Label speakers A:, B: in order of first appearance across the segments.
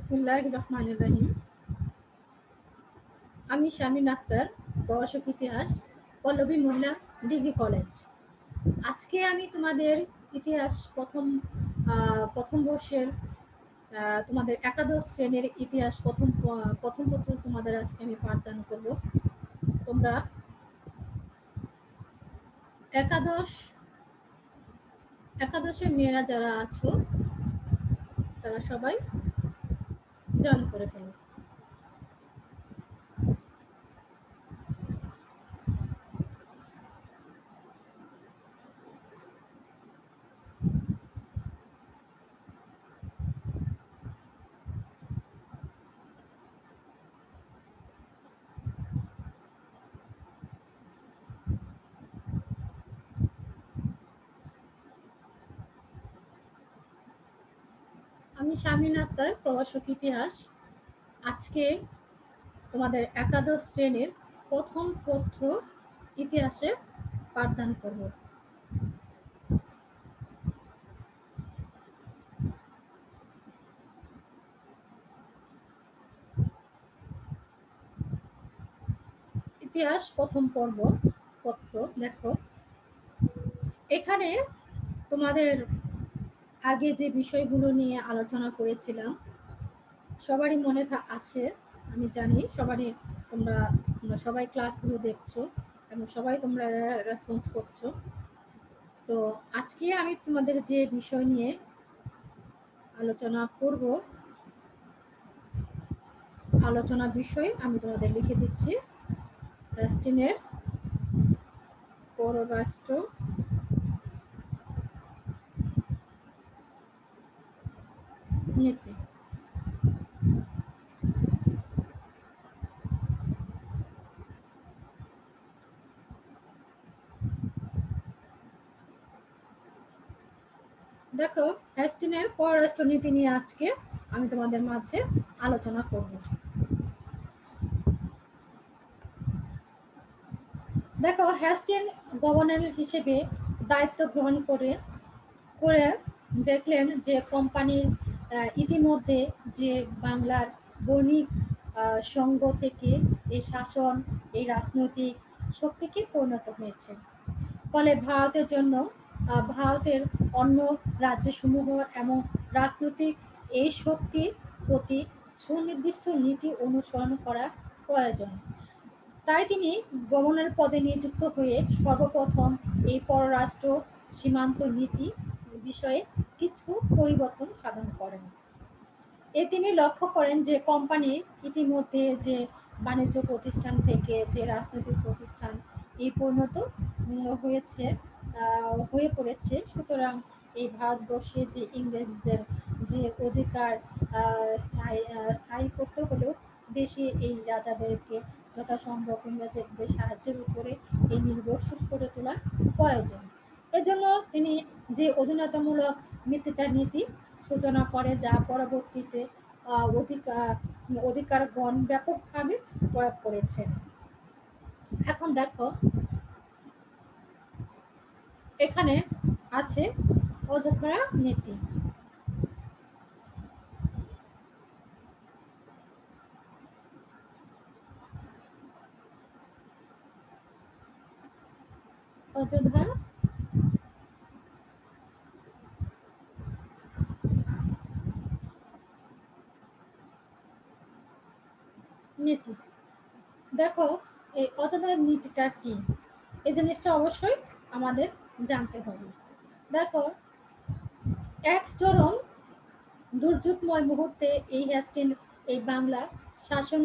A: বিসমিল্লাহির রহমানির রহিম। আমি শামীম আক্তার, প্রভাষক ইতিহাস, পল্লবী মহিলা ডিগ্রি কলেজ। আজকে আমি তোমাদের ইতিহাস প্রথম বর্ষের তোমাদের একাদশ শ্রেণীর ইতিহাস প্রথম পত্র তোমাদের আজকে আমি পাঠদান করব। তোমরা একাদশের মেয়েরা যারা আছো তারা সবাই জয়েন করে ফেলো। আমি শামীম আক্তার, প্রভাষক ইতিহাস। আজকে তোমাদের একাদশ শ্রেণীর প্রথম পত্র ইতিহাসে পাঠদান করব। ইতিহাস প্রথম পত্র দেখো, এখানে তোমাদের আগে যে বিষয়গুলো নিয়ে আলোচনা করেছিলাম সবারই মনে আছে, আমি জানি তোমরা তোমরা সবাই ক্লাসগুলো দেখছো এবং সবাই তোমরা রেসপন্স করছো। তো আজকে আমি তোমাদের যে বিষয় নিয়ে আলোচনা করব, আলোচনা বিষয় আমি তোমাদের লিখে দিচ্ছি। প্যালেস্টিনের পররাষ্ট্র নীতি। দেখো, প্যালেস্টিনের পররাষ্ট্র নীতি নিয়ে আজকে আমি তোমাদের মাঝে আলোচনা করব। দেখো, হ্যাস্টিন গভর্নর হিসেবে দায়িত্ব গ্রহণ করে দেখলেন যে কোম্পানির ইতিমধ্যে যে বাংলার বণিক সংঘ থেকে এই শাসন, এই রাজনৈতিক শক্তিকে পরিণত হয়েছে। ফলে ভারতের অন্য রাজ্যসমূহ এবং রাজনৈতিক এই শক্তির প্রতি সুনির্দিষ্ট নীতি অনুসরণ করা প্রয়োজন। তাই তিনি গভর্নর পদে নিযুক্ত হয়ে সর্বপ্রথম এই পররাষ্ট্র সীমান্ত নীতি বিষয়ে কিছু পরিবর্তন সাধন করেন। তিনি লক্ষ্য করেন যে কোম্পানি ইতিমধ্যে যে বাণিজ্য প্রতিষ্ঠান থেকে যে রাজনৈতিক প্রতিষ্ঠান এই পরিণত হয়ে পড়েছে। সুতরাং এই ভারতবর্ষে যে ইংরেজদের যে অধিকার স্থায়ী করতে হলেও দেশে এই রাজাদেরকে যথাসম্ভব ইংরেজদের সাহায্যের উপরে এই নির্ভরশীল করে তোলা প্রয়োজন। এজন্য তিনি যে অধীনতামূলক নীতি সূচনা করে, যা পরবর্তীতে অধিকারগণ ব্যাপকভাবে প্রয়োগ করেছেন। এখন দেখো, এখানে আছে অযোধ্যা নীতি। অযোধ্যা নীতি। দেখো, এই অযোধ্যা নীতিটা কি, এই জিনিসটা অবশ্যই আমাদের জানতে হবে। দেখো, এক চরম দুর্যোগময় মুহূর্তে এই হ্যাস্টিন এই বাংলা শাসন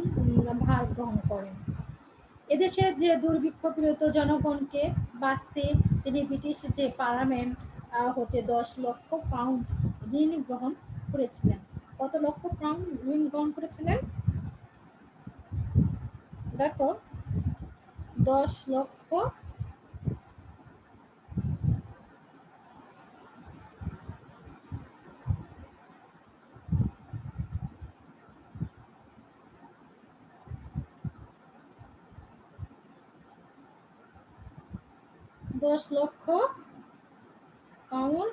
A: ভার গ্রহণ করেন। এদেশের যে দুর্ভিক্ষ পীড়িত জনগণকে বাঁচতে তিনি ব্রিটিশ যে পার্লামেন্ট হতে 10 লক্ষ পাউন্ড ঋণ গ্রহণ করেছিলেন। কত লক্ষ পাউন্ড ঋণ গ্রহণ করেছিলেন? দেখো, 10 লক্ষ পাউন্ড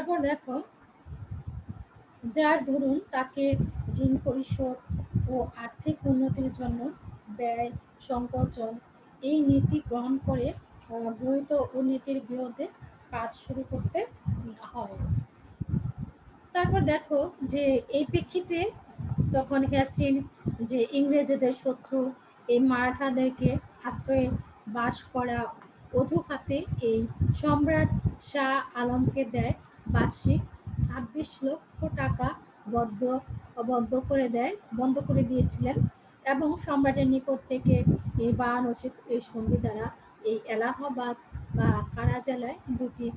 A: তারপর দেখো, যার দরুন তাকে ঋণ পরিশোধ ও আর্থিক উন্নতির জন্য ব্যয় সংকোচন এই নীতি গ্রহণ করে গৃহীত উন্নতির বিরুদ্ধে কাজ শুরু করতে হয়। তারপর দেখো যে এই প্রেক্ষিতে তখন হ্যাস্টিন যে ইংরেজদের শত্রু এই মারাঠাদেরকে আশ্রয়ে বাস করা অজুহাতে এই সম্রাট শাহ আলমকে দেয় বার্ষিক 26 লক্ষ টাকা বদ্ধ বন্ধ করে দিয়েছিলেন, এবং সম্রাটের নিকট থেকে এই বারাণসী এই সন্ধি দ্বারা এই এলাহাবাদ বা কারা জেলায় দুটি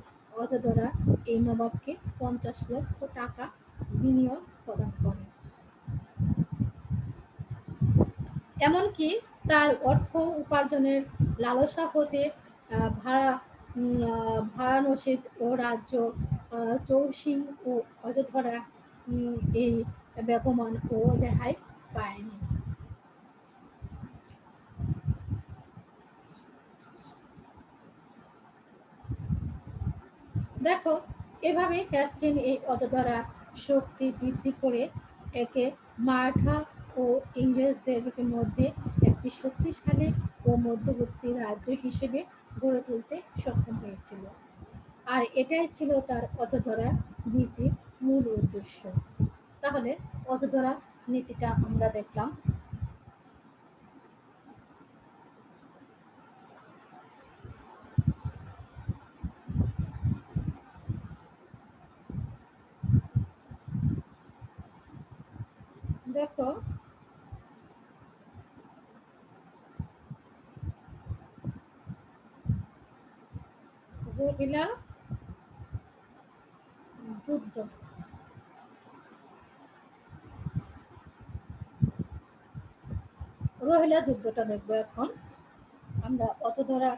A: অযোধ্যা এই নবাবকে 50 লক্ষ টাকা বিনিয়োগ প্রদান করে। এমনকি তার অর্থ উপার্জনের লালসা হতে ভাড়ানসিদ ও রাজ্য চৌসিং ও অযোধ্যা এই বেগমান ও রেহাই পায়নি। দেখো, এভাবে ক্যাস্টিন এই অযোধ্যারা শক্তি বৃদ্ধি করে একে মারাঠা ও ইংরেজদের মধ্যে একটি শক্তিশালী ও মধ্যবর্তী রাজ্য হিসেবে গড়ে তুলতে সক্ষম হয়েছিল। আর এটাই ছিল তার অযোধ্যা নীতির মূল উদ্দেশ্য। তাহলে অযোধ্যা নীতিটা আমরা দেখলাম। দেখো, রোহিলা যুদ্ধ। রোহিলা যুদ্ধটা দেখবো এখন। আমরা অযোধ্যা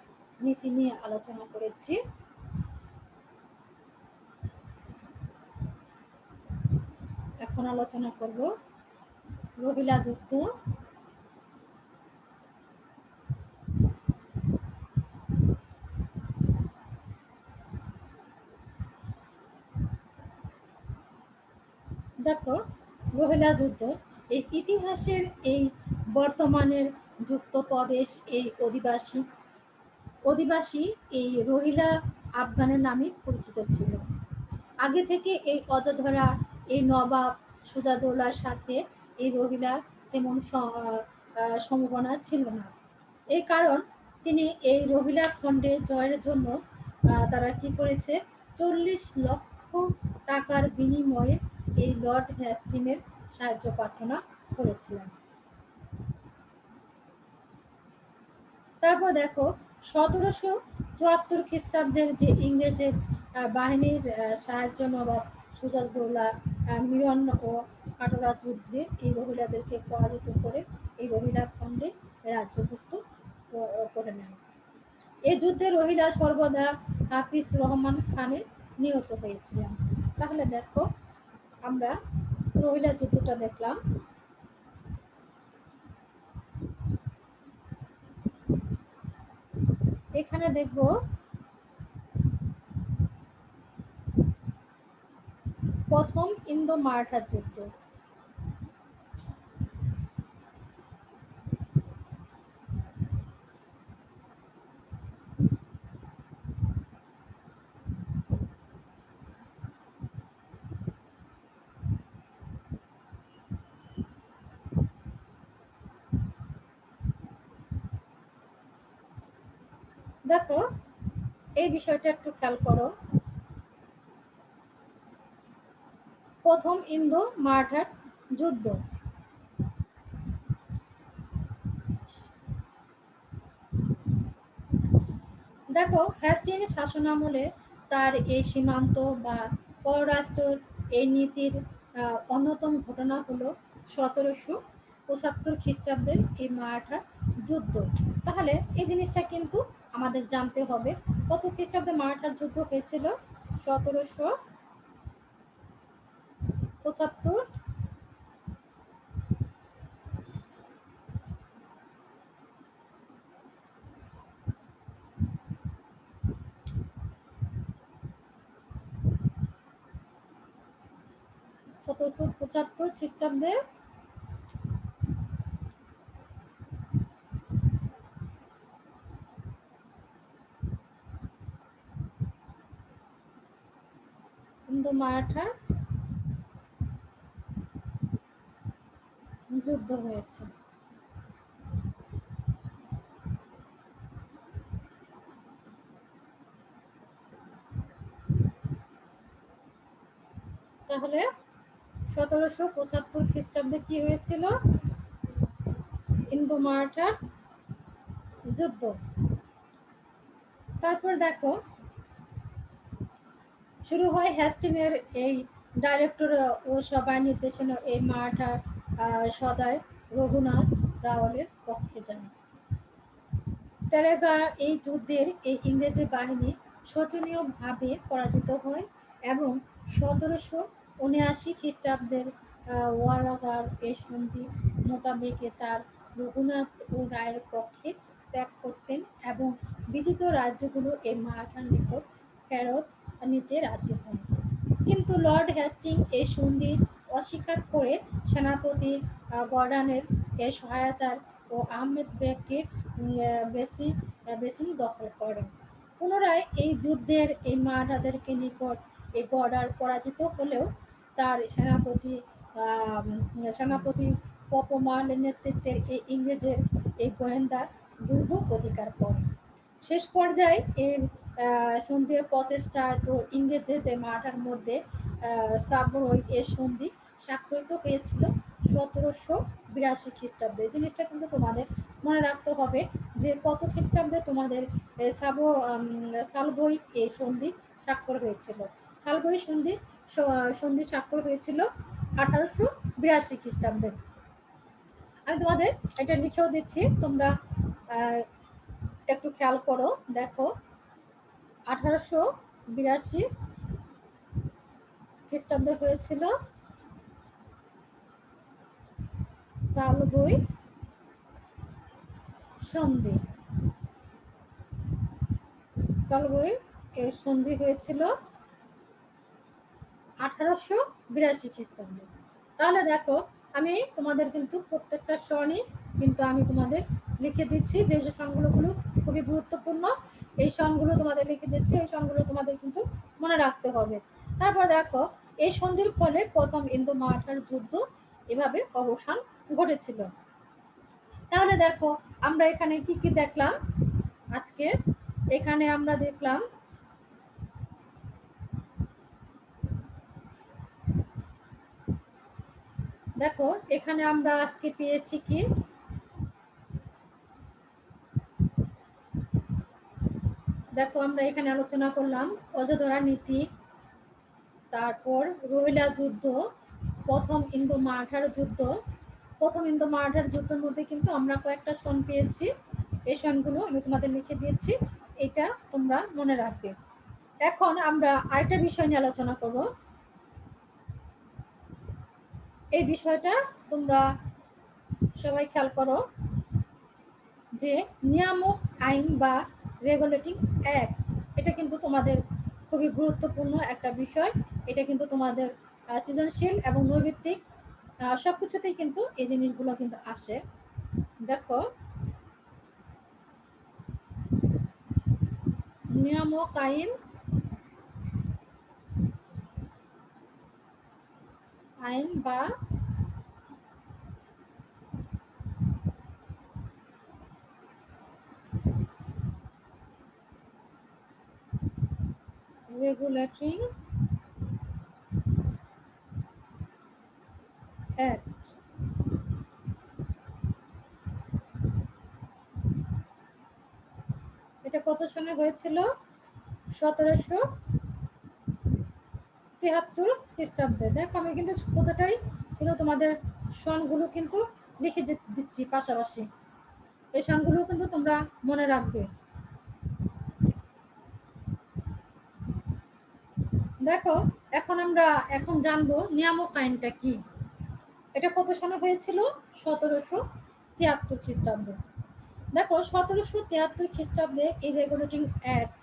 A: নীতি নিয়ে আলোচনা করেছি, এখন আলোচনা করব রোহিলা যুদ্ধ। দেখো, রোহিলা যুদ্ধ এই ইতিহাসের এই বর্তমানের যুক্তপ্রদেশ এই অধিবাসী এই রোহিলা আফগানের নামে পরিচিত ছিল। আগে থেকে এই অযোধ্যা এই নবাব সুজাদৌলার সাথে এই রোহিলা তেমন সম্ভাবনা ছিল না। এই কারণ তিনি এই রোহিলা খণ্ডে জয়ের জন্য তারা কি করেছে, 40 লক্ষ টাকার বিনিময়ে এই লর্ড হ্যাস্টিনের সাহায্য প্রার্থনা করেছিলেন। তারপর দেখো, 1774 খ্রিস্টাব্দের যে ইংরেজের বাহিনীর সাহায্য নবাব সুজাউদ্দৌলা মিরন ও কাটোয়া যুদ্ধে এই রোহিলাদেরকে পরাজিত করে এই রোহিলা খণ্ডে রাজ্যভুক্ত করে নেন। এই যুদ্ধে রোহিলা সর্বদা হাফিজ রহমান খানের নিহত হয়েছিলেন। তাহলে দেখো, আমরা রোহিলা যুদ্ধটা দেখলাম। এখানে দেখব প্রথম ইন্দো মারাঠা যুদ্ধ। দেখো, এই বিষয়টা একটু খেয়াল করো। প্রথম ইন্দো মারাঠার যুদ্ধ। দেখো, হ্যাস্টিংয়ের শাসনামলে তার এই সীমান্ত বা পররাষ্ট্র এই নীতির অন্যতম ঘটনা হলো 1775 খ্রিস্টাব্দের এই মারাঠা যুদ্ধ। তাহলে এই জিনিসটা কিন্তু আমাদের জানতে হবে, কত খ্রিস্টাব্দে মারাঠার যুদ্ধ হয়েছিল? 1775। 1775 খ্রিস্টাব্দে হিন্দু মারাঠার যুদ্ধ হয়েছে। তাহলে 1775 খ্রিস্টাব্দে কি হয়েছিল? হিন্দু মারাঠার যুদ্ধ। তারপর দেখো শুরু হয় হ্যাস্টিংয়ের এই ডাইরেক্টর ও সভায় নির্দেশনা এই মারাঠা সদায় রঘুনাথ রাওয়ালের পক্ষে যান। তেরেগা এই যুদ্ধের এই ইংরেজি বাহিনী শোচনীয়ভাবে পরাজিত হয় এবং 1779 খ্রিস্টাব্দের ওয়ারাগার এই সন্ধি মোতাবেকে তার রঘুনাথ ও রায়ের পক্ষে ত্যাগ করতেন এবং বিজিত রাজ্যগুলো এই মারাঠার নিকট ফেরত নিতে রাজি হন। কিন্তু লর্ড হ্যাস্টিং এই সন্ধি অস্বীকার করে সেনাপতি গর্ডনের এর সহায়তার ও আহমেদ বেগকে বেসিন দখল করেন। পুনরায় এই যুদ্ধের এই মারাঠাদেরকে নিকট এই গর্ডার পরাজিত হলেও তার সেনাপতি পপমালের নেতৃত্বের এই ইংরেজের এই গোয়েন্দা দুর্গ অধিকার করেন। শেষ পর্যায়ে এর সন্ধির প্রচেষ্টা তো ইংরেজদের মারাঠার মধ্যে সাবরই এর সন্ধি স্বাক্ষরিত হয়েছিল 1782 খ্রিস্টাব্দে। জিনিসটা কিন্তু তোমাদের মনে রাখতে হবে যে কত খ্রিস্টাব্দে তোমাদের সালভই এই সন্ধি স্বাক্ষর হয়েছিল। সালভই সন্ধি স্বাক্ষর হয়েছিল 1882 খ্রিস্টাব্দে। আমি তোমাদের এটা লিখেও দিচ্ছি, তোমরা একটু খেয়াল করো। দেখো 1882 খ্রিস্টাব্দে হয়েছিল সালভই সন্ধি। সালভই এর সন্ধি হয়েছিল 1882 খ্রিস্টাব্দে। তাহলে দেখো আমি তোমাদের কিন্তু প্রত্যেকটা সনই কিন্তু আমি তোমাদের লিখে দিচ্ছি, যে সনগুলো খুবই গুরুত্বপূর্ণ। এই সনগুলো তোমাদের লিখে দিচ্ছি, এই সনগুলো তোমাদের কিন্তু মনে রাখতে হবে। তারপর দেখো এই সন্ধির ফলে প্রথম ইন্দো মারাঠার যুদ্ধ এভাবে অবসান ঘটেছিল। তাহলে দেখো আমরা এখানে কি কি দেখলাম আজকে? এখানে আমরা দেখলাম দেখো এখানে আমরা আজকে পেয়েছি কি, দেখো আমরা এখানে আলোচনা করলাম অযোধ্যা নীতি, তারপর রোহিলা যুদ্ধ, প্রথম ইন্দো মারাঠার যুদ্ধ। প্রথম ইন্দো মারাঠার যুদ্ধের মধ্যে কিন্তু আমরা কয়েকটা সন পেয়েছি, এই সনগুলো আমি তোমাদের লিখে দিয়েছি, এটা তোমরা মনে রাখবে। এখন আমরা আরেকটা বিষয় নিয়ে আলোচনা করব। এই বিষয়টা তোমরা সবাই খেয়াল করো যে নিয়ামক আইন বা রেগুলেটিং অ্যাক্ট, এটা কিন্তু তোমাদের খুবই গুরুত্বপূর্ণ একটা বিষয়। এটা কিন্তু তোমাদের সৃজনশীল এবং নৈবিত্তিক সবকিছুতেই কিন্তু এই জিনিসগুলো কিন্তু আসে। দেখো নিয়ামক আইন বা রেগুলেটিং অ্যাক্ট, এটা কত সনে হয়েছিল? 1773 খ্রিস্টাব্দে। দেখো আমি কিন্তু প্রতিটাই কিন্তু তোমাদের সনগুলো কিন্তু লিখে দিচ্ছি পাশাপাশি, এই সনগুলো কিন্তু তোমরা মনে রাখবে। দেখো এখন আমরা জানবো নিয়ামক আইনটা কি। এটা কত সনে হয়েছিল? 1773 খ্রিস্টাব্দে। দেখো 1773 খ্রিস্টাব্দে এই রেগুলেটিং অ্যাক্ট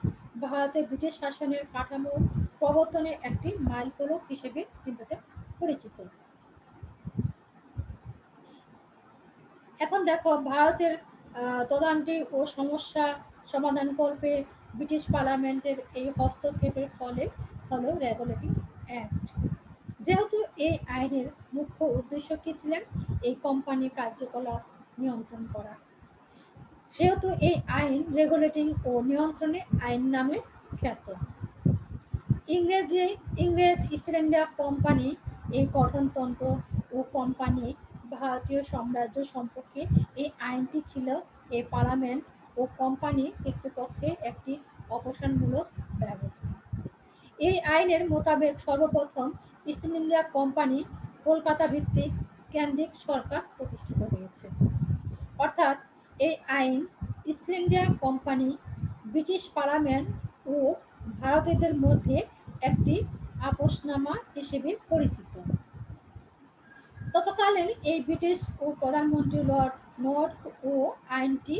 A: ভারতের ব্রিটিশ শাসনের কাঠামো প্রবর্তনের একটি মাইলফলক হিসেবে কিন্তু পরিচিত। দেখো ভারতের তদান্তি ও সমস্যা সমাধান করবে ব্রিটিশ পার্লামেন্টের এই হস্তক্ষেপের ফলে হলো রেগুলেটিং অ্যাক্ট। যেহেতু এই আইনের মুখ্য উদ্দেশ্য কি ছিলেন, এই কোম্পানির কার্যকলাপ নিয়ন্ত্রণ করা, সেহেতু এই আইন রেগুলেটিং ও নিয়ন্ত্রণে আইন নামে খ্যাত। ইংরেজ ইস্ট ইন্ডিয়া কোম্পানি এই গঠনতন্ত্র ও কোম্পানি ভারতীয় সাম্রাজ্য সম্পর্কে এই আইনটি ছিল এই পার্লামেন্ট ও কোম্পানি কর্তৃপক্ষের একটি অবসানমূলক ব্যবস্থা। এই আইনের মোতাবেক সর্বপ্রথম ইস্ট ইন্ডিয়া কোম্পানি কলকাতা ভিত্তিক কেন্দ্রিক সরকার প্রতিষ্ঠিত হয়েছে। অর্থাৎ এই আইন East India Company, British parliament ও ভারতীয়দের মধ্যে একটি আপোসনামা হিসেবে পরিচিত। তৎকালীন এই ব্রিটিশ ও প্রধানমন্ত্রী লর্ড নর্থ ও আইনটি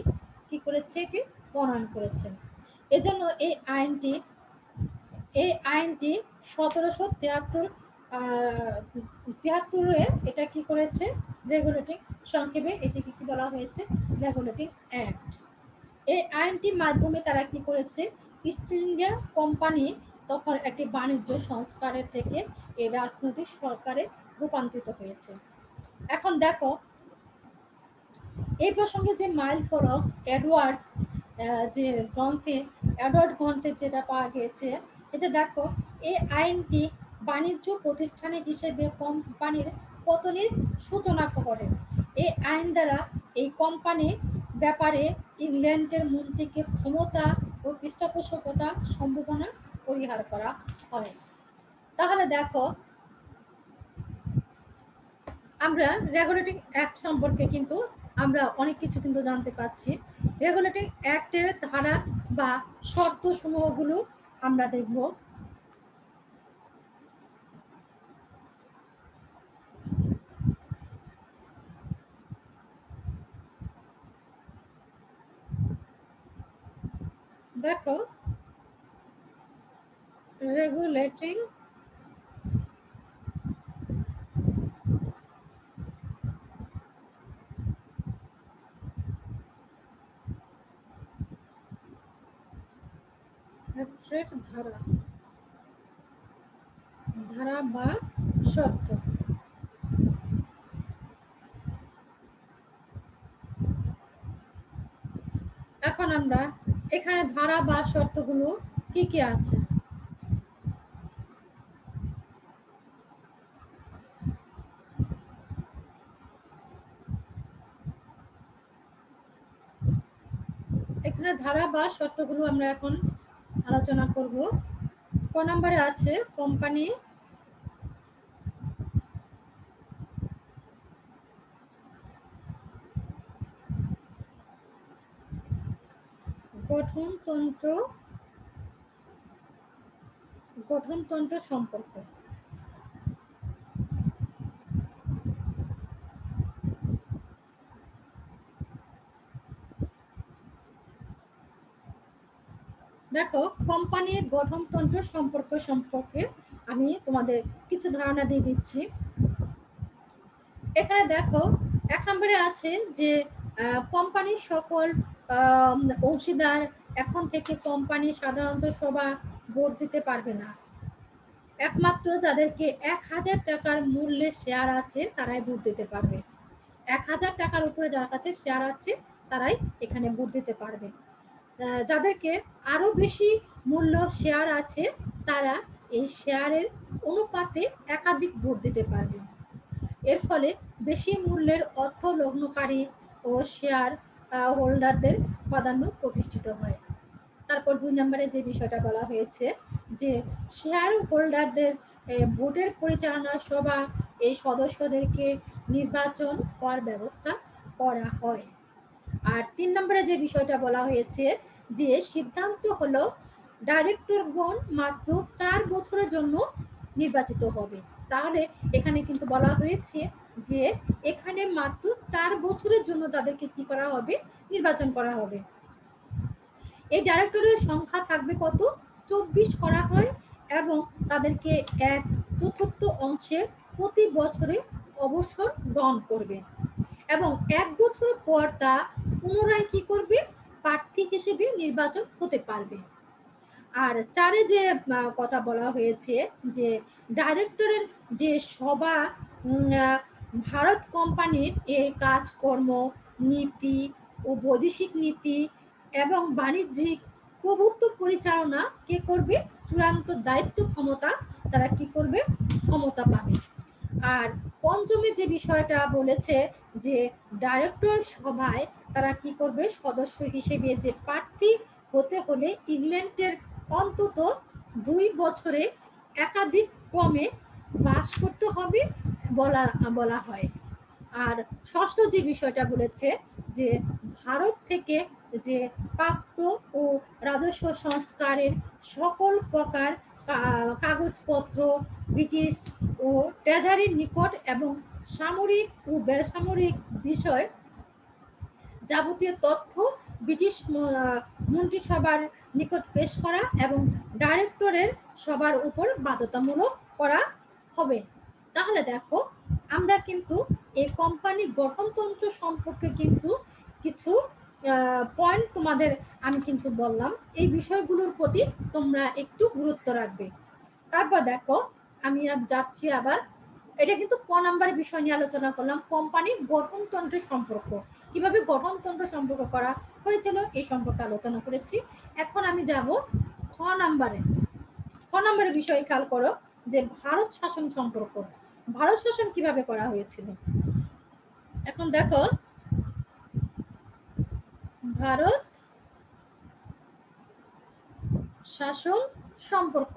A: কি করেছে, কি প্রণয়ন করেছেন। এজন্য এই আইনটি 1773 এটা কি করেছে, রেগুলেটিং, সংক্ষেপে এটিকে কি বলা হয়েছে, রেগুলেটিং অ্যাক্ট। এই আইনটির মাধ্যমে তারা কি করেছে, ইস্ট ইন্ডিয়া কোম্পানি তখন একটি বাণিজ্য সংস্কারের থেকে এই রাজনৈতিক সরকারে রূপান্তরিত হয়েছে। এখন দেখো এই প্রসঙ্গে যে মাইল ফলক এডওয়ার্ড গ্রন্থে যেটা পাওয়া গেছে, এটা দেখো এই আইনটি বাণিজ্য প্রতিষ্ঠানে হিসেবে কোম্পানির পতনের সূচনা করে। এই আইন দ্বারা এই কোম্পানির ব্যাপারে ইংল্যান্ডের মন্ত্রীকে ক্ষমতা ও পৃষ্ঠপোষকতা সম্ভাবনা পরিহার করা হয়। তাহলে দেখো আমরা রেগুলেটিং অ্যাক্ট সম্পর্কে কিন্তু আমরা অনেক কিছু কিন্তু জানতে পারছি। রেগুলেটিং অ্যাক্টের ধারা বা শর্ত সমূহগুলো আমরা দেখব। দেখো রেগুলেটিং অ্যাক্টের ধারা বা শর্ত। এখন আমরা এখানে ধারা বা শর্তগুলো কি কি আছে। এখানে ধারা বা শর্তগুলো আমরা এখন আলোচনা করব। ক নম্বরে আছে কোম্পানি গঠনতন্ত্র সম্পর্ক। দেখো কোম্পানির গঠনতন্ত্র সম্পর্কে আমি তোমাদের কিছু ধারণা দিয়ে দিচ্ছি। এখানে দেখো 1 নম্বরে আছে যে কোম্পানির সকল অংশীদার এখন থেকে কোম্পানি সাধারণত সভা ভোট দিতে পারবে না। একমাত্র যাদেরকে 1000 টাকার মূল্যে শেয়ার আছে তারাই ভোট দিতে পারবে। 1000 টাকার উপরে যার কাছে শেয়ার আছে তারাই এখানে ভোট দিতে পারবে। যাদেরকে আরো বেশি মূল্য শেয়ার আছে তারা এই শেয়ারের অনুপাতে একাধিক ভোট দিতে পারবে। এর ফলে বেশি মূল্যের অর্থ লগ্নকারী ও শেয়ার হোল্ডারদের প্রাধান্য প্রতিষ্ঠিত হয়। তারপর 2 নম্বরে যে বিষয়টা বলা হয়েছে যে শেয়ার হোল্ডারদের ভোটের পরিচালনা সভা এই সদস্যদেরকে নির্বাচন করার ব্যবস্থা করা হয়। আর 3 নম্বরে যে বিষয়টা বলা হয়েছে যে সিদ্ধান্ত হলো ডাইরেক্টরগণ মাত্র 4 বছরের জন্য নির্বাচিত হবে। তাহলে এখানে কিন্তু বলা হয়েছে যে এখানে মাত্র 4 বছরের জন্য তাদেরকে কি করা হবে, নির্বাচন করা হবে। এই ডাইরেক্টরের সংখ্যা থাকবে কত, 24 করা হয় এবং তাদেরকে 1/4 অংশে প্রতি বছরে অবসর গ্রহণ করবে। এবং 1 বছর পর তা পুনরায় কি করবে, প্রার্থী হিসেবে নির্বাচন হতে পারবে। আর 4 যে কথা বলা হয়েছে যে ডাইরেক্টরের যে সভা ভারত কোম্পানির এই কাজকর্ম, নীতি ও বৈদেশিক নীতি এবং বাণিজ্যিক প্রভুত্ব পরিচালনা কে করবে, চূড়ান্ত দায়িত্ব ক্ষমতা তারা কি করবে, ক্ষমতা পাবে। আর পঞ্চমে যে বিষয়টা বলেছে যে ডাইরেক্টর সভায় তারা কি করবে, সদস্য হিসেবে যে প্রার্থী হতে হলে ইংল্যান্ডের অন্তত 2 বছরে একাধিক ক্রমে বাস করতে হবে বলা বলা হয়। আর ষষ্ঠ যে বিষয়টা বলেছে যে ভারত থেকে যে প্রাপ্ত ও রাজস্ব সংস্কারের সকল প্রকার কাগজপত্র ব্রিটিশ ও ট্রেজারির নিকট এবং সামরিক ও বেসামরিক বিষয় যাবতীয় তথ্য ব্রিটিশ মন্ত্রিসভার নিকট পেশ করা এবং ডাইরেক্টরের সবার উপর বাধ্যতামূলক করা হবে। তাহলে দেখো, আমরা কিন্তু এই কোম্পানি গঠনতন্ত্র সম্পর্কে কিন্তু কিছু পয়েন্ট তোমাদের আমি কিন্তু বললাম। এই বিষয়গুলোর প্রতি তোমরা একটু গুরুত্ব রাখবে। তারপর দেখো, আমি যাচ্ছি আবার, এটা কিন্তু ক নাম্বারের বিষয় নিয়ে আলোচনা করলাম, কোম্পানির গঠনতন্ত্রের সম্পর্ক, কিভাবে গঠনতন্ত্র সম্পর্ক করা হয়েছিল এই সম্পর্কে আলোচনা করেছি। এখন আমি যাব খ নাম্বারে। খ নাম্বারের বিষয় খেয়াল করো যে ভারত শাসন সম্পর্ক, ভারত শাসন কিভাবে করা হয়েছিল। এখন দেখো, ভারত শাসন সম্পর্ক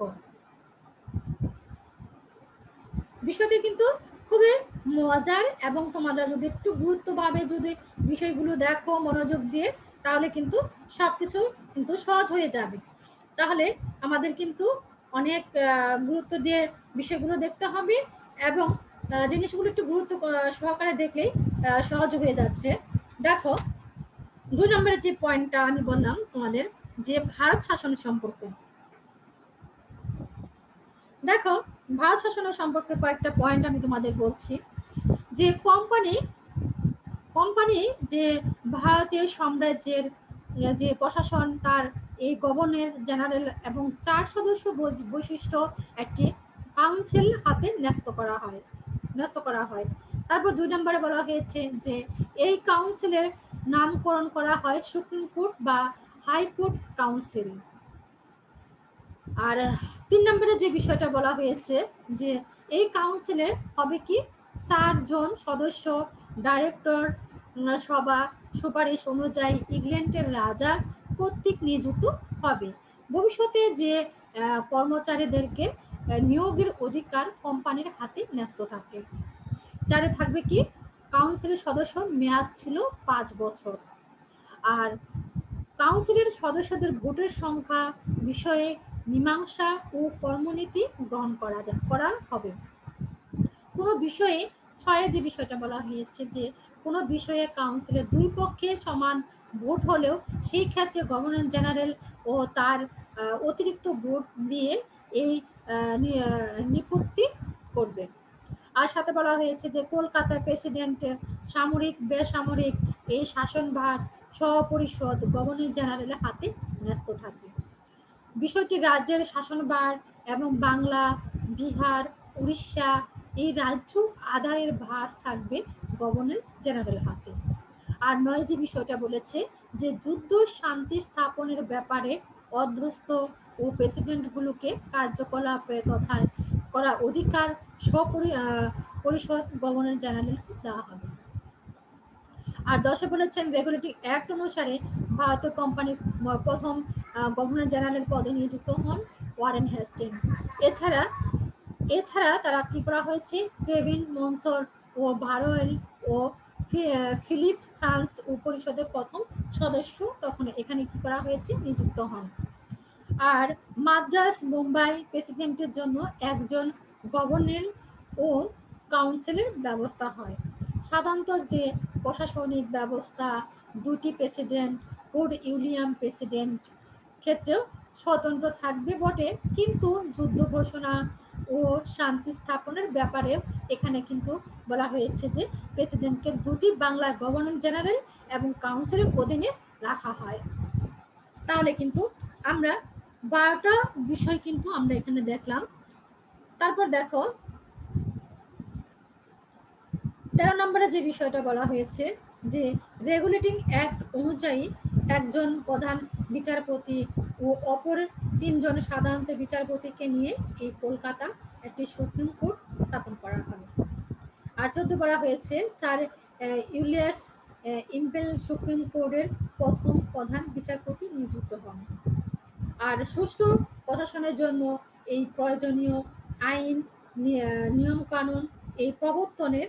A: বিষয়টি কিন্তু খুবই মজার, এবং তোমরা যদি একটু গুরুত্বভাবে যদি বিষয়গুলো দেখো মনোযোগ দিয়ে, তাহলে কিন্তু সবকিছু কিন্তু সহজ হয়ে যাবে। তাহলে আমাদের কিন্তু অনেক গুরুত্ব দিয়ে বিষয়গুলো দেখতে হবে, এবং জিনিসগুলো একটু গুরুত্ব সহকারে দেখলেই সহজ হয়ে যাচ্ছে। দেখো, 2 নম্বরের যে পয়েন্টটা আমি বললাম তোমাদের, যে ভারত শাসন সম্পর্ক। দেখো, ভারত শাসনের সম্পর্কে কয়েকটা পয়েন্ট আমি তোমাদের বলছি। যে কোম্পানি যে ভারতীয় সাম্রাজ্যের যে প্রশাসন, তার এই গভর্নর জেনারেল এবং 4 সদস্য বৈশিষ্ট্য একটি কাউন্সিল হাতে ন্যস্ত করা হয়। তারপর 2 নম্বরে বলা হয়েছে যে এই কাউন্সিলের নামকরণ করা হয় সুপ্রিম কোর্ট বা হাইকোর্ট কাউন্সিল। আর 3 নম্বরে যে বিষয়টা বলা হয়েছে যে এই কাউন্সিলের হবে কি 4 জন সদস্য, ডাইরেক্টর সভা সুপারিশ অনুযায়ী ইংল্যান্ডের রাজা কর্তৃক নিযুক্ত হবে। ভবিষ্যতে যে কর্মচারীদেরকে নিয়োগের অধিকার কোম্পানির হাতে ন্যস্ত থাকে। 4 থাকবে কি কাউন্সিলের সদস্য মেয়াদ ছিল 5 বছর। আর কাউন্সিলের সদস্যদের ভোটের সংখ্যা বিষয়ে মীমাংসা ও কর্মনীতি গ্রহণ করা হবে। কোনো বিষয়ে 6 যে বিষয়টা বলা হয়েছে যে কোনো বিষয়ে কাউন্সিলের 2 পক্ষে সমান ভোট হলেও সেই ক্ষেত্রে গভর্নর জেনারেল ও তার অতিরিক্ত ভোট দিয়ে এই নিষ্পত্তি করবে। আর সাথে বলা হয়েছে যে কলকাতার প্রেসিডেন্টের সামরিক বেসামরিক এই শাসনভার সপরিষদ গভর্নর জেনারেলের হাতে ন্যস্ত থাকবে। বিষয়টি রাজ্যের শাসনভার এবং বাংলা, বিহার, উড়িষ্যা এই রাজ্য আদায়ের ভার থাকবে গভর্নর জেনারেল হাতে। আর 9 যে বিষয়টা বলেছে যে যুদ্ধ শান্তি স্থাপনের ব্যাপারে অধ্যস্থ ও প্রেসিডেন্টগুলোকে কার্যকলাপে তথা করা অধিকার পরিষদ গভর্নর জেনারেল দেওয়া হবে। আর 10 বলেছেন রেগুলেটিং অ্যাক্ট অনুসারে ভারতীয় কোম্পানির প্রথম গভর্নর জেনারেল পদে নিযুক্ত হন ওয়ারেন হেস্টিং। এছাড়া তারা কি করা হয়েছে, কেভিন মনসর ও ভারোয়েল ও ফিলিপ ফ্রান্স ও পরিষদের প্রথম সদস্য তখন এখানে কি করা হয়েছে, নিযুক্ত হন। আর মাদ্রাস মুম্বাই প্রেসিডেন্টের জন্য একজন গভর্নর ও কাউন্সিলের ব্যবস্থা হয়। সাধারণত যে প্রশাসনিক ব্যবস্থা 2টি প্রেসিডেন্ট ফোর্ট উইলিয়াম প্রেসিডেন্ট ক্ষেত্রেও স্বতন্ত্র থাকবে বটে, কিন্তু যুদ্ধ ঘোষণা ও শান্তি স্থাপনের ব্যাপারে এখানে কিন্তু বলা হয়েছে যে প্রেসিডেন্টকে দুটি বাংলা গভর্নর জেনারেল এবং কাউন্সিলের অধীনে রাখা হয়। তাহলে কিন্তু আমরা 12টা বিষয় কিন্তু আমরা এখানে দেখলাম। তারপর দেখো 13 নম্বরে যে বিষয়টা বলা হয়েছে যে রেগুলেটিং অ্যাক্ট অনুযায়ী একজন প্রধান বিচারপতি ও অপর 3 জন সাধারণত বিচারপতিকে নিয়ে এই কলকাতা একটি সুপ্রিম কোর্ট স্থাপন করা হয়। আর 14 বলা হয়েছে স্যার ইউলিয়াস ইম্পেল সুপ্রিম কোর্টের প্রথম প্রধান বিচারপতি নিযুক্ত হন। আর সুষ্ঠু প্রশাসনের জন্য এই প্রয়োজনীয় আইন, নিয়ম কানুন এই প্রবর্তনের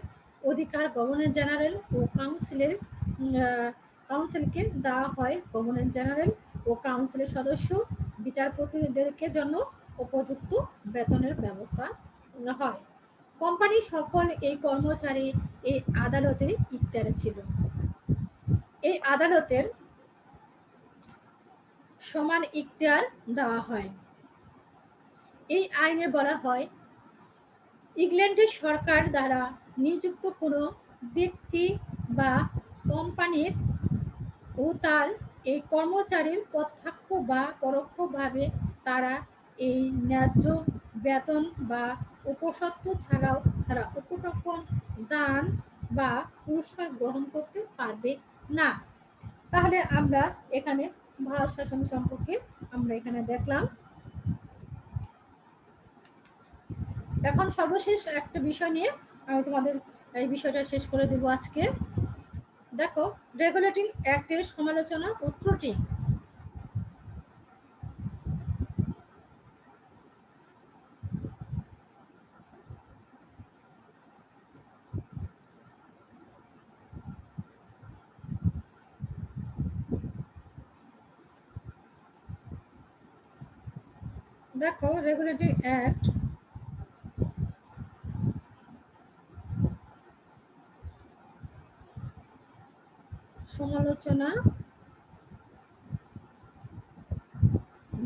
A: অধিকার গভর্নর জেনারেল ও কাউন্সিলকে দেওয়া হয়। গভর্নর জেনারেল ও কাউন্সিলের সদস্য বিচারপতিদেরকে জন্য উপযুক্ত বেতনের ব্যবস্থা হয়। কোম্পানির সকল এই কর্মচারী এই আদালতের ইখতিয়ারে ছিল। এই আদালতের সমান ইখতিয়ার দেওয়া হয়। এই আইনে বলা হয় ইংল্যান্ডের সরকার দ্বারা নিযুক্ত কোনো ব্যক্তি বা কোম্পানির ও তার এই কর্মচারীর প্রত্যক্ষ বা পরোক্ষভাবে তারা এই ন্যায্য বেতন বা উপসত্ত্ব ছাড়াও তারা উপটকন দান বা পুরস্কার গ্রহণ করতে পারবে না। তাহলে আমরা এখানে ভারত শাসন সম্পর্কে আমরা এখানে দেখলাম। এখন সর্বশেষ একটা বিষয় নিয়ে আমি তোমাদের এই বিষয়টা শেষ করে দেব আজকে। দেখো রেগুলেটিং অ্যাক্টের সমালোচনা ও ত্রুটি। দেখো রেগুলেটিং অ্যাক্ট সমালোচনা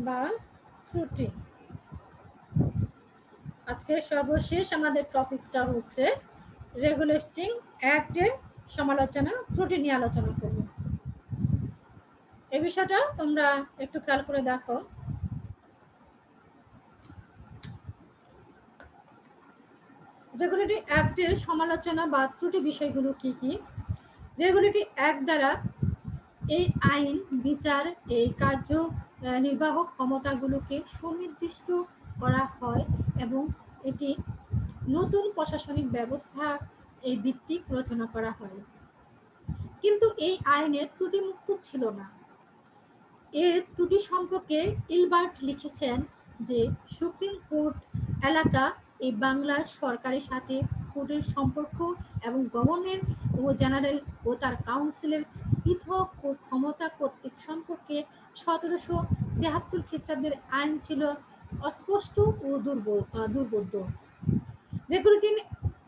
A: বা ত্রুটি। আজকে সর্বশেষ আমাদের টপিকটা হচ্ছে রেগুলেটিং অ্যাক্টের সমালোচনা ত্রুটি নিয়ে আলোচনা করব। এই বিষয়টা তোমরা একটু খেয়াল করে দেখো। রেগুলেটিং অ্যাক্টের সমালোচনা বা ত্রুটি বিষয়গুলো কি কি? রেগুলেটিং অ্যাক্ট দ্বারা এই আইন, বিচার, এই কার্য নির্বাহক ক্ষমতাগুলোকে সুনির্দিষ্ট করা হয় এবং এটি নতুন প্রশাসনিক ব্যবস্থা এই ভিত্তিক রচনা করা হয়। কিন্তু এই আইনে ত্রুটিমুক্ত ছিল না। এর ত্রুটি সম্পর্কে ইলবার্ট লিখেছেন যে সুপ্রিম কোর্ট এলাকা এই বাংলার সরকারের সাথে কোর্টের সম্পর্ক এবং গভর্নর ও জেনারেল ও তার কাউন্সিলের পৃথক ও ক্ষমতা কর্তৃক সম্পর্কে 1773 খ্রিস্টাব্দের আইন ছিল অস্পষ্ট ও দুর্বোধ্য। রেগুলেটিং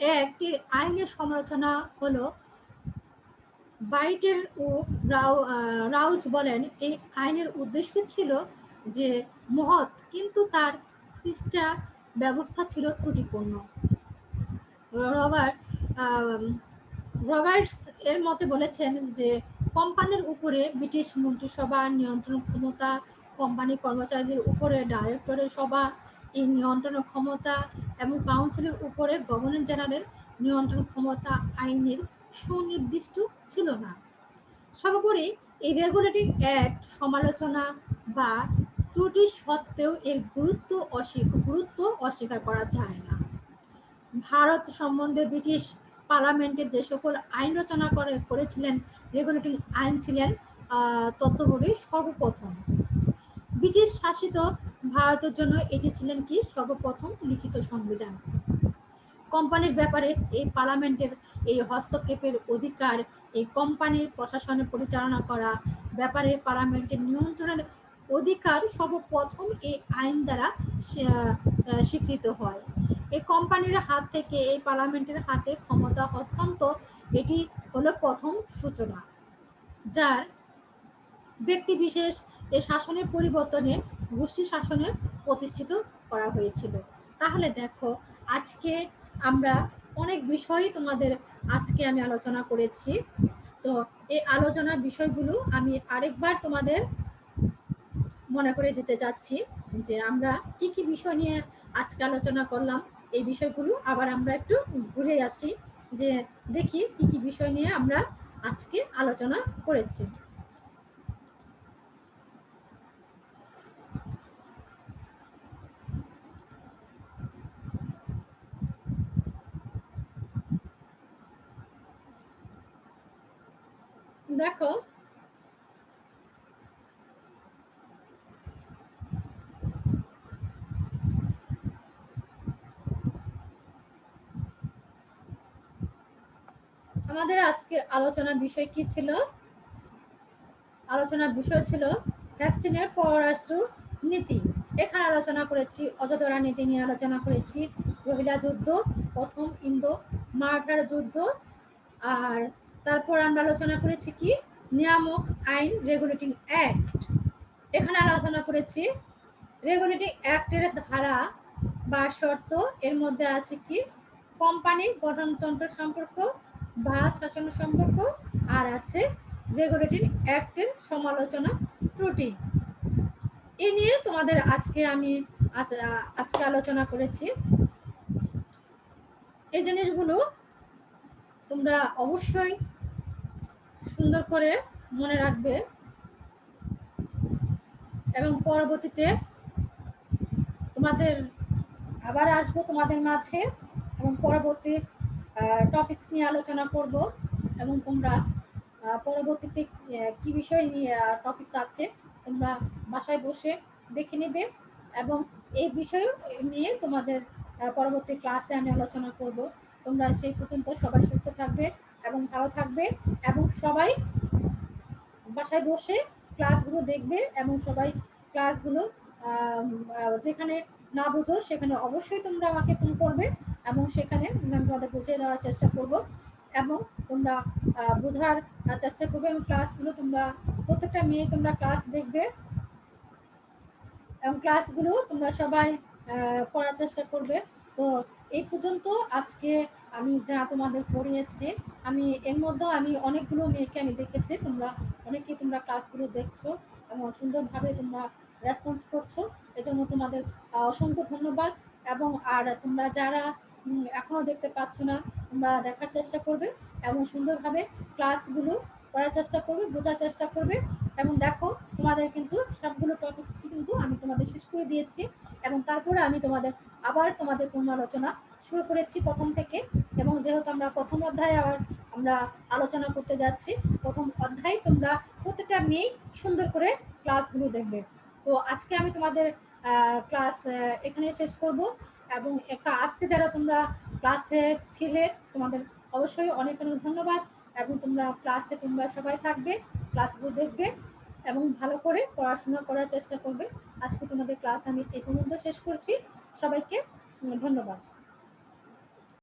A: অ্যাক্টের আইনের সমালোচনা হলো বাইটের ও রাউজ বলেন এই আইনের উদ্দেশ্য ছিল যে মহৎ, কিন্তু তার চেষ্টা ব্যবস্থা ছিল ত্রুটিপূর্ণ। রবার্টস এর মতে বলেছেন যে কোম্পানির উপরে ব্রিটিশ মন্ত্রিসভার নিয়ন্ত্রণ ক্ষমতা, কোম্পানি কর্মচারীদের উপরে ডাইরেক্টরের সভা এই নিয়ন্ত্রণ ক্ষমতা এবং কাউন্সিলের উপরে গভর্নর জেনারেল নিয়ন্ত্রণ ক্ষমতা আইনের সুনির্দিষ্ট ছিল না। সর্বোপরি এই রেগুলেটিং অ্যাক্ট সমালোচনা বা ত্রুটি সত্ত্বেও এর গুরুত্ব অস্বীকার করা যায় না। ভারত সম্বন্ধে ব্রিটিশ পার্লামেন্টের যে সকল আইন রচনা করেছিলেন রেগুলেটিং আইন ছিলেন তত্ত্বগুলি সর্বপ্রথম। ব্রিটিশ শাসিত ভারতের জন্য এটি ছিলেন কি সর্বপ্রথম লিখিত সংবিধান। কোম্পানির ব্যাপারে এই পার্লামেন্টের এই হস্তক্ষেপের অধিকার, এই কোম্পানির প্রশাসনের পরিচালনা করা ব্যাপারে পার্লামেন্টের নিয়ন্ত্রণের অধিকার সর্বপ্রথম এই আইন দ্বারা স্বীকৃত হয়। এই কোম্পানির হাত থেকে এই পার্লামেন্টের হাতে ক্ষমতা হস্তান্তর এটি হলো প্রথম সূচনা, যার ব্যক্তি বিশেষ এই শাসনের পরিবর্তনে গোষ্ঠী শাসনে প্রতিষ্ঠিত করা হয়েছিল। তাহলে দেখো আজকে আমরা অনেক বিষয়ই তোমাদের আজকে আমি আলোচনা করেছি। তো এই আলোচনার বিষয়গুলো আমি আরেকবার তোমাদের মনে করে দিতে চাচ্ছি যে আমরা কি কি বিষয় নিয়ে আজকে আলোচনা করলাম। এই বিষয়গুলো আবার আমরা একটু ঘুরে আসি, যে দেখি কি কি বিষয় নিয়ে আমরা আজকে আলোচনা করেছি। দেখো, আমাদের আজকে আলোচনার বিষয় কি ছিল? আলোচনার বিষয় ছিল হ্যাস্টিনের পররাষ্ট্র নীতি। এখানে আলোচনা করেছি অযোধ্যা নীতি নিয়ে আলোচনা করেছি, রোহিলা যুদ্ধ, প্রথম ইন্দো মারাঠার যুদ্ধ, আর তারপর আমরা আলোচনা করেছি কি নিয়ামক আইন, রেগুলেটিং অ্যাক্ট। এখানে আলোচনা করেছি রেগুলেটিং অ্যাক্টের ধারা বা শর্ত, এর মধ্যে আছে কি কোম্পানি গঠনতন্ত্র সম্পর্ক বা শাসন সম্পর্ক, আর আছে রেগুলেটিং অ্যাক্টের সমালোচনা ত্রুটি। এই নিয়ে তোমাদের আজকে আমি আজকে আলোচনা করেছি। এই জিনিসগুলো তোমরা অবশ্যই সুন্দর করে মনে রাখবে এবং পরবর্তীতে তোমাদের আবার আসবো তোমাদের মাঝে এবং পরবর্তী টপিকস নিয়ে আলোচনা করব। এবং তোমরা পরবর্তীতে কি বিষয় নিয়ে টপিকস আছে তোমরা বাসায় বসে দেখে নেবে, এবং এই বিষয় নিয়ে তোমাদের পরবর্তী ক্লাসে আমি আলোচনা করব। তোমরা সেই পর্যন্ত সবাই সুস্থ থাকবে এবং ভালো থাকবে, এবং সবাই বাসায় বসে ক্লাসগুলো দেখবে, এবং সবাই ক্লাসগুলো যেখানে না বুঝো সেখানে অবশ্যই তোমরা আমাকে ফোন করবে, এবং সেখানে আমি তোমাদের বুঝিয়ে দেওয়ার চেষ্টা করব। এবং তোমরা বোঝার চেষ্টা করবে, এবং ক্লাসগুলো তোমরা প্রত্যেকটা মেয়ে তোমরা ক্লাস দেখবে, এবং ক্লাসগুলো তোমরা সবাই করার চেষ্টা করবে। তো এই পর্যন্ত আজকে আমি যা তোমাদের পড়িয়েছি, আমি এর মধ্যেও আমি অনেকগুলো মেয়েকে আমি দেখেছি, তোমরা অনেকেই তোমরা ক্লাসগুলো দেখছো এবং সুন্দরভাবে তোমরা রেসপন্স করছো, এজন্য তোমাদের অসংখ্য ধন্যবাদ। এবং আর তোমরা যারা এখনো দেখতে পাচ্ছ না, তোমরা দেখার চেষ্টা করবে এবং সুন্দরভাবে ক্লাসগুলো করার চেষ্টা করবে, বোঝার চেষ্টা করবে। এবং দেখো, তোমাদের কিন্তু সবগুলো টপিকস কিন্তু আমি তোমাদের শেষ করে দিয়েছি, এবং তারপরে আমি তোমাদের আবার তোমাদের পূর্ণ আলোচনা শুরু করেছি প্রথম থেকে। এবং যেহেতু আমরা প্রথম অধ্যায়ে আবার আমরা আলোচনা করতে যাচ্ছি, প্রথম অধ্যায় তোমরা প্রত্যেকটা মেয়ে সুন্দর করে ক্লাসগুলো দেখবে। তো আজকে আমি তোমাদের ক্লাস এখানে শেষ করব। এবং আজকে যারা তোমরা ক্লাসে ছিলে তোমাদের অবশ্যই অনেক অনেক ধন্যবাদ। এবং তোমরা ক্লাসে তোমরা সবাই থাকবে, ক্লাসগুলো দেখবে এবং ভালো করে পড়াশোনা করার চেষ্টা করবে। আজকে তোমাদের ক্লাস আমি এই পর্যন্ত শেষ করছি। সবাইকে ধন্যবাদ।